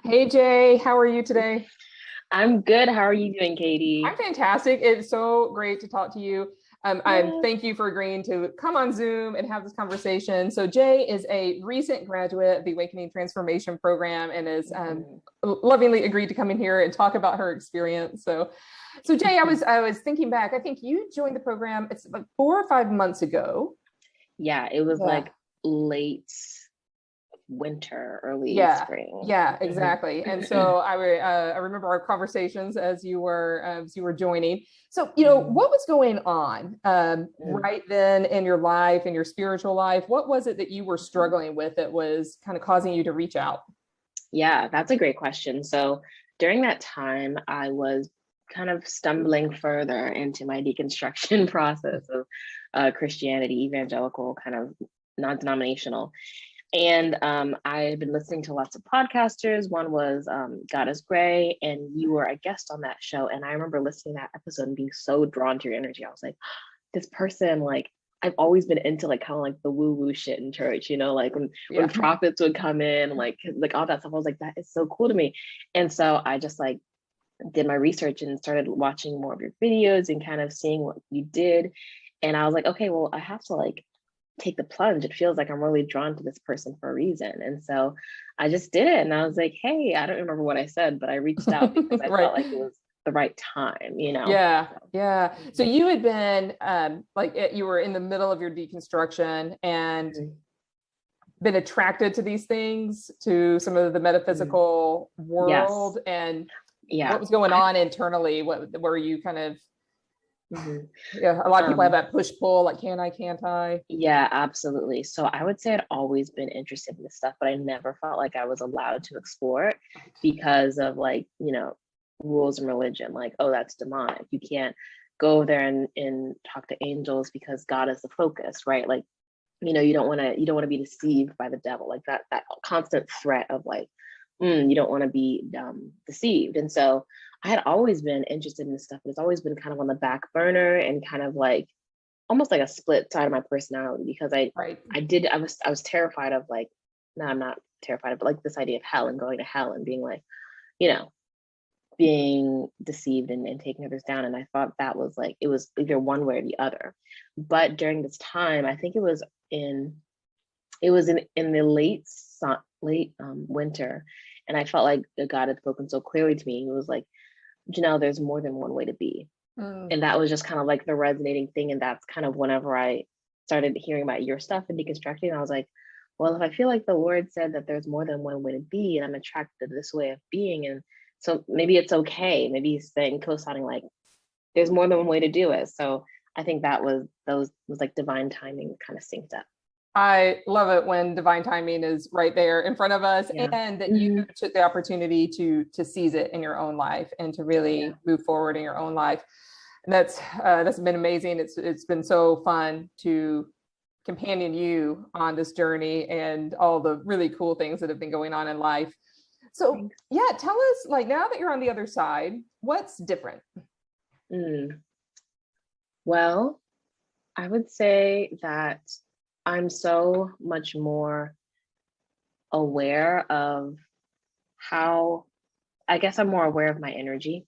Hey Jay, how are you today? I'm good. How are you doing, I'm Katie? fantastic. It's so great to talk to you. I Yeah. thank you for agreeing to come on Zoom and have this conversation. So Jay is a recent graduate of the Awakening Transformation Program and is Mhm. lovingly agreed to come in here and talk about her experience. So Jay, I was thinking back. I think you joined the program. It's like 4 or 5 months ago. Yeah, it was Yeah. like late winter, early Yeah, spring. yeah, Mhm. exactly. And so I remember our conversations as you were joining. So, Mhm. what was going on Mm. right then in your life, in your spiritual life? What was it that you were struggling with that was kind of causing you to reach out? Yeah, that's a great question. So during that time, I was kind of stumbling further into my deconstruction process of Christianity, evangelical, kind of non-denominational. And I had been listening to lots of podcasters. One was God is Gray, and you were a guest on that show. And I remember listening to that episode and being so drawn to your energy. I was like, this person, like, I've always been into like kind of like the woo woo shit in church, like when Yeah. prophets would come in, like all that stuff. I was like, that is so cool to me. And so I just like did my research and started watching more of your videos and kind of seeing what you did. And I was like, okay, well, I have to like take the plunge. It feels like I'm really drawn to this person for a reason. And so I just did it. And I was like, hey, I don't remember what I said, but I reached out because I Right. felt like it was the right time. Yeah, So, yeah. So mhm, you had been you were in the middle of your deconstruction and mhm, been attracted to these things, to some of the mhm. metaphysical Yes. world, and what Yeah. was going I, on internally? What were you kind of, mhm. yeah, a lot of people have Um, that push pull, like, can I, can't I? yeah, absolutely. So I would say I'd always been interested in this stuff, but I never felt like I was allowed to explore it because of like, rules and religion. Like, oh, that's demonic. You can't go over there and talk to angels because God is the focus, right? Like, you don't want to be deceived by the devil, like that constant threat of like, you don't want to be deceived. And so I had always been interested in this stuff, but it's always been kind of on the back burner and kind of like almost like a split side of my personality because I Right. I did I was terrified of like, no, I'm not terrified of, but like this idea of hell and going to hell and being like, you know being deceived and taking others down. And I thought that was like, it was either one way or the other. But during this time, I think in in the late winter, and I felt like God had spoken so clearly to me. He was like, Janelle, there's more than one way to be. Mm. And that was just kind of like the resonating thing. And that's kind of whenever I started hearing about your stuff and deconstructing, I was like, well, if I feel like the Lord said that there's more than one way to be, and I'm attracted to this way of being, and so maybe it's okay. Maybe he's saying, co-signing, like, there's more than one way to do it. So I think that was like divine timing kind of synced up. I love it when divine timing is right there in front of us, Yeah. and that you Hmm. took the opportunity to seize it in your own life and to Yeah. really move forward in your own life. And that's been amazing. It's been so fun to companion you on this journey and all the really cool things that have been going on in life. So, Thanks. yeah, tell us, like, now that you're on the other side, what's different? Mm. Well, I would say that I'm so much more aware of how, I guess I'm more aware of my energy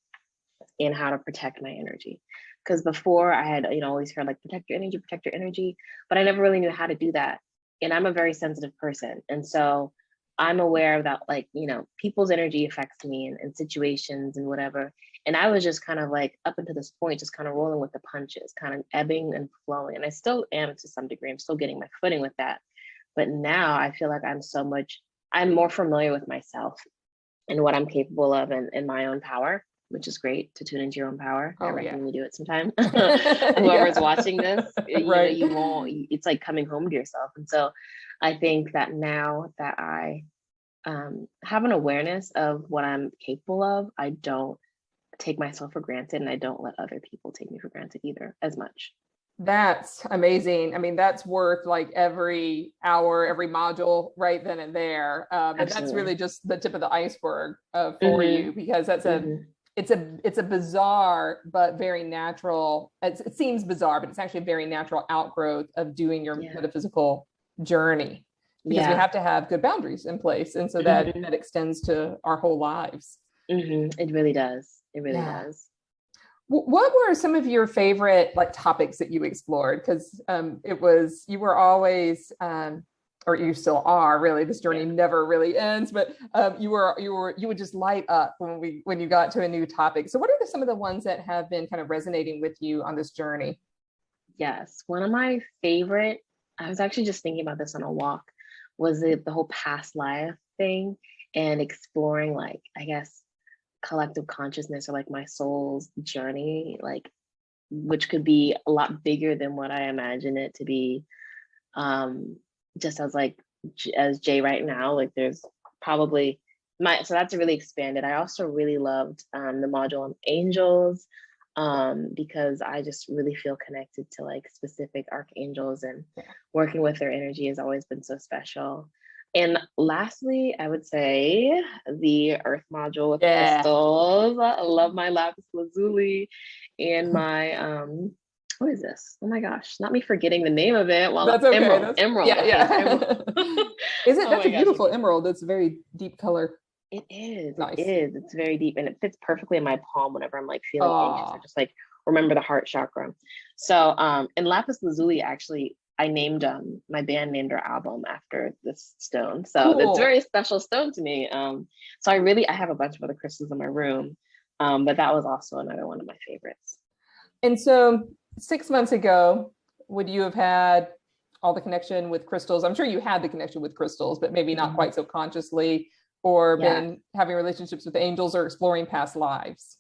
and how to protect my energy. Because before I had, always heard like protect your energy, but I never really knew how to do that. And I'm a very sensitive person. And so I'm aware that like, people's energy affects me and situations and whatever. And I was just kind of like up until this point, just kind of rolling with the punches, kind of ebbing and flowing. And I still am to some degree. I'm still getting my footing with that. But now I feel like I'm more familiar with myself and what I'm capable of and my own power, which is great to tune into your own power. I Oh, yeah. recommend you do it sometime. Whoever's Yeah. watching this, Right. you won't, it's like coming home to yourself. And so I think that now that I have an awareness of what I'm capable of, I don't take myself for granted and I don't let other people take me for granted either as much. That's amazing. I mean, that's worth like every hour, every module right then and there. And that's really Absolutely. just the tip of the iceberg for you, Mm-hmm. because Mm-hmm. it's a bizarre but very natural. It seems bizarre, but it's actually a very natural outgrowth of doing your Yeah. metaphysical journey. because we Yeah. have to have good boundaries in place. And so that Mhm. that extends to our whole lives. It really does. It really Yeah. does. What were some of your favorite like topics that you explored? Because it was you were always or you still are really. This journey Yeah. never really ends, but you would just light up when you got to a new topic. So what are some of the ones that have been kind of resonating with you on this journey? Yes. One of my favorite, I was actually just thinking about this on a walk, was the whole past life thing and exploring like, I guess, collective consciousness or like my soul's journey, like which could be a lot bigger than what I imagine it to be. Um, just as like as Jay right now, like there's probably my so that's really expanded. I also really loved the module on angels because I just really feel connected to like specific archangels and Yeah. working with their energy has always been so special. And lastly, I would say the earth module with Yeah. crystals. I love my lapis lazuli and my what is this? Oh my gosh, not me forgetting the name of it. Well, That's okay. emerald, That's emerald. yeah, Okay, it's emerald. yeah. Is it Oh that's my a gosh, beautiful emerald. It's a very deep color. it is. It Nice. is. It's very deep and it fits perfectly in my palm whenever I'm like feeling anxious or Oh, just like remember the heart chakra. So and lapis lazuli actually I named my band named our album after this stone. So it's a cool. very special stone to me. So I have a bunch of other crystals in my room. But that was also another one of my favorites. And so 6 months ago, would you have had all the connection with crystals? I'm sure you had the connection with crystals, but maybe not Mhm. quite so consciously, or Yeah. been having relationships with angels or exploring past lives.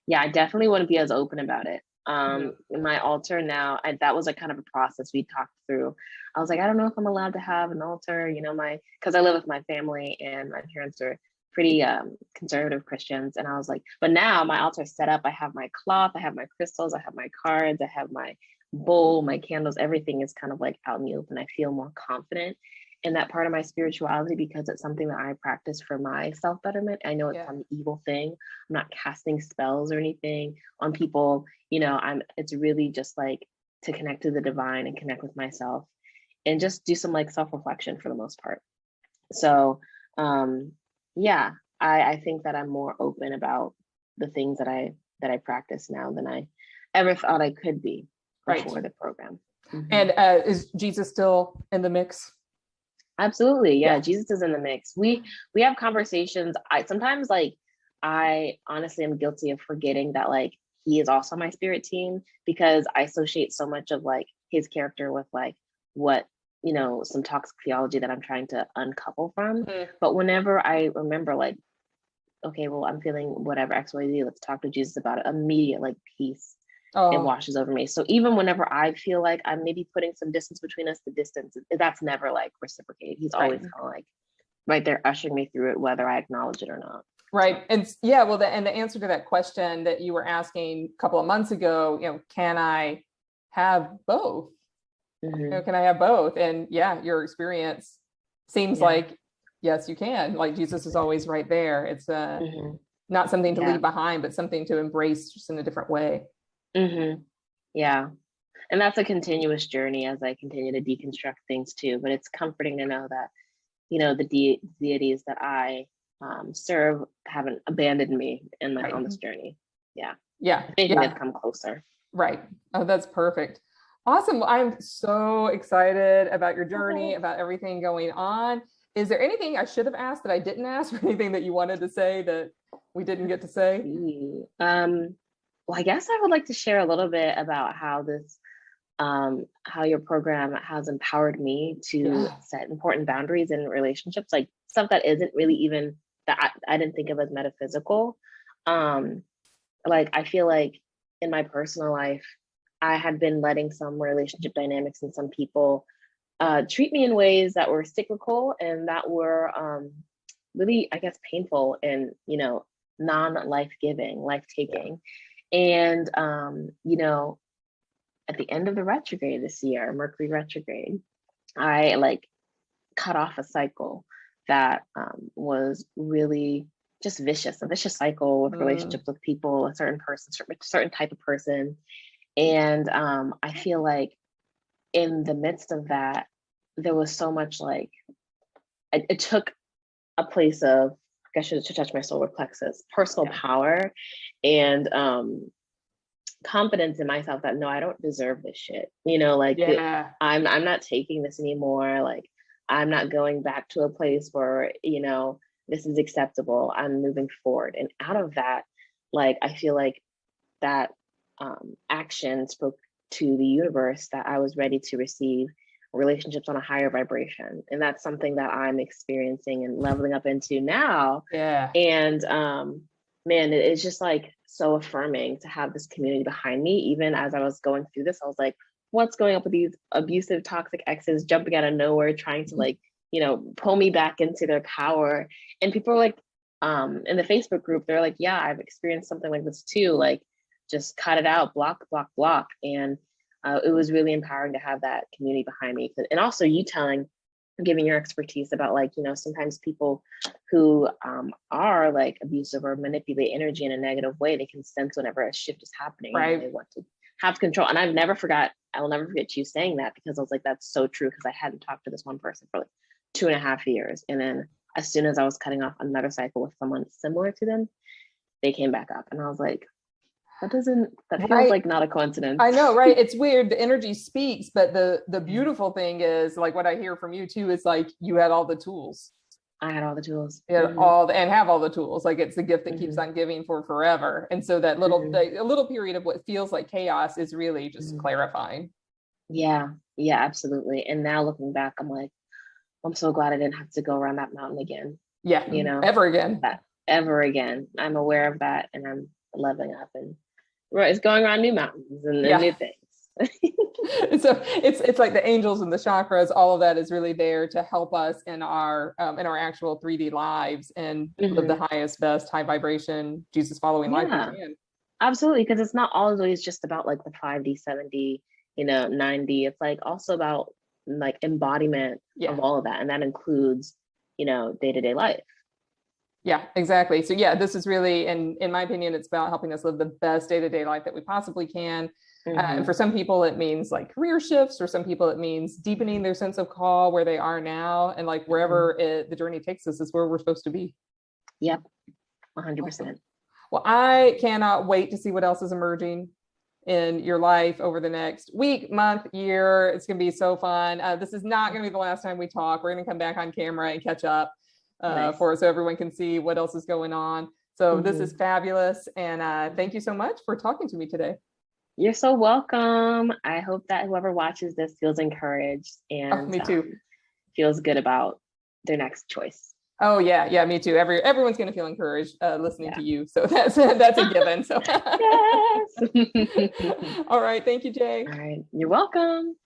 Yeah, I definitely wouldn't be as open about it. Mhm. In my altar now, that was like kind of a process we talked through. I was like, I don't know if I'm allowed to have an altar, because I live with my family and my parents are pretty conservative Christians. And I was like, but now my altar is set up. I have my cloth, I have my crystals, I have my cards, I have my bowl, my candles, everything is kind of like out in the open. I feel more confident in that part of my spirituality because it's something that I practice for my self betterment. I know it's Yeah. some evil thing. I'm not casting spells or anything on people. It's really just like to connect to the divine and connect with myself and just do some like self-reflection for the most part. So yeah, I think that I'm more open about the things that I practice now than I ever thought I could be Right. before the program. And is Jesus still in the mix? Absolutely. Yeah, Yeah. Jesus is in the mix. We have conversations. I honestly am guilty of forgetting that like he is also my spirit team because I associate so much of like his character with like what, some toxic theology that I'm trying to uncouple from. Mhm. But whenever I remember like, okay, well, I'm feeling whatever XYZ, let's talk to Jesus about it, immediate like peace it Oh, washes over me. So even whenever I feel like I'm maybe putting some distance between us, the distance that's never like reciprocated. He's always right. kind of like right there ushering me through it, whether I acknowledge it or not. So Right. And yeah, well, and the answer to that question that you were asking a couple of months ago, can I have both? mhm. Can I have both? And yeah, your experience seems Yeah. like, yes, you can. Like Jesus is always right there. It's Hmm. not something to Yeah. leave behind, but something to embrace just in a different way. Hmm. Yeah. And that's a continuous journey as I continue to deconstruct things too. But it's comforting to know that, the deities that I serve haven't abandoned me Right. on this journey. Yeah. Yeah. If anything, they've Yeah. come closer. Right. Oh, that's perfect. Awesome. Well, I'm so excited about your journey, about everything going on. Is there anything I should have asked that I didn't ask, or anything that you wanted to say that we didn't get to say? Well, I guess I would like to share a little bit about how your program has empowered me to Yeah. set important boundaries in relationships, like stuff that isn't really even that I didn't think of as metaphysical. Um, like I feel like in my personal life, I had been letting some relationship dynamics and some people treat me in ways that were cyclical and that were really, I guess, painful and non-life giving, life Yeah. taking. And at the end of the retrograde this year, Mercury retrograde, I like cut off a cycle that was really just vicious, a vicious cycle with Mm, relationships with people, a certain person, certain type of person. And I feel like in the midst of that, there was so much like it took a place of, I should touch my solar plexus, personal power and confidence in myself that no, I don't deserve this shit. You know, like I'm not taking this anymore. Like I'm not going back to a place where, you know, this is acceptable. I'm moving forward. And out of that, like I feel like that action spoke to the universe that I was ready to receive relationships on a higher vibration. And that's something that I'm experiencing and leveling up into now. And man, it's just like so affirming to have this community behind me. Even as I was going through this, I was like, what's going up with these abusive, toxic exes jumping out of nowhere, trying to like, you know, pull me back into their power. And people are like, in the Facebook group, they're like, yeah, I've experienced something like this too. Like, just cut it out, block, block, block. And it was really empowering to have that community behind me. And also you giving your expertise about like, you know, sometimes people who are like abusive or manipulate energy in a negative way, they can sense whenever a shift is happening. Right. And they want to have control. And I will never forget you saying that, because I was like, that's so true. Because I hadn't talked to this one person for like 2.5 years. And then as soon as I was cutting off another cycle with someone similar to them, they came back up. And I was like, that feels like not a coincidence. I know, right? It's weird. The energy speaks, but the beautiful thing is like what I hear from you too is like you had all the tools. I had all the tools. You had have all the tools. Like it's the gift that keeps on giving for forever. And so that little a little period of what feels like chaos is really just clarifying. Yeah, absolutely. And now looking back, I'm like, I'm so glad I didn't have to go around that mountain again. Yeah, you know, ever again. I'm aware of that, and I'm leveling up and it's going around new mountains and new things. So it's like the angels and the chakras, all of that is really there to help us in our actual 3D lives and live the highest, best, high vibration, Jesus following life we can. Absolutely, because it's not always just about like the 5D, 7D, 9D. It's like also about like embodiment of all of that, and that includes day-to-day life. Yeah, exactly. So this is really, in my opinion, it's about helping us live the best day-to-day life that we possibly can. And for some people, it means like career shifts. For some people, it means deepening their sense of call where they are now. And like wherever the journey takes us is where we're supposed to be. Yep, 100%. Well, I cannot wait to see what else is emerging in your life over the next week, month, year. It's going to be so fun. This is not going to be the last time we talk. We're going to come back on camera and catch up. Nice. So everyone can see what else is going on. So this is fabulous. And thank you so much for talking to me today. You're so welcome. I hope that whoever watches this feels encouraged and me too. Feels good about their next choice. Oh yeah, me too. Everyone's going to feel encouraged listening to you. So that's a given. So yes. All right. Thank you, Jay. All right. You're welcome.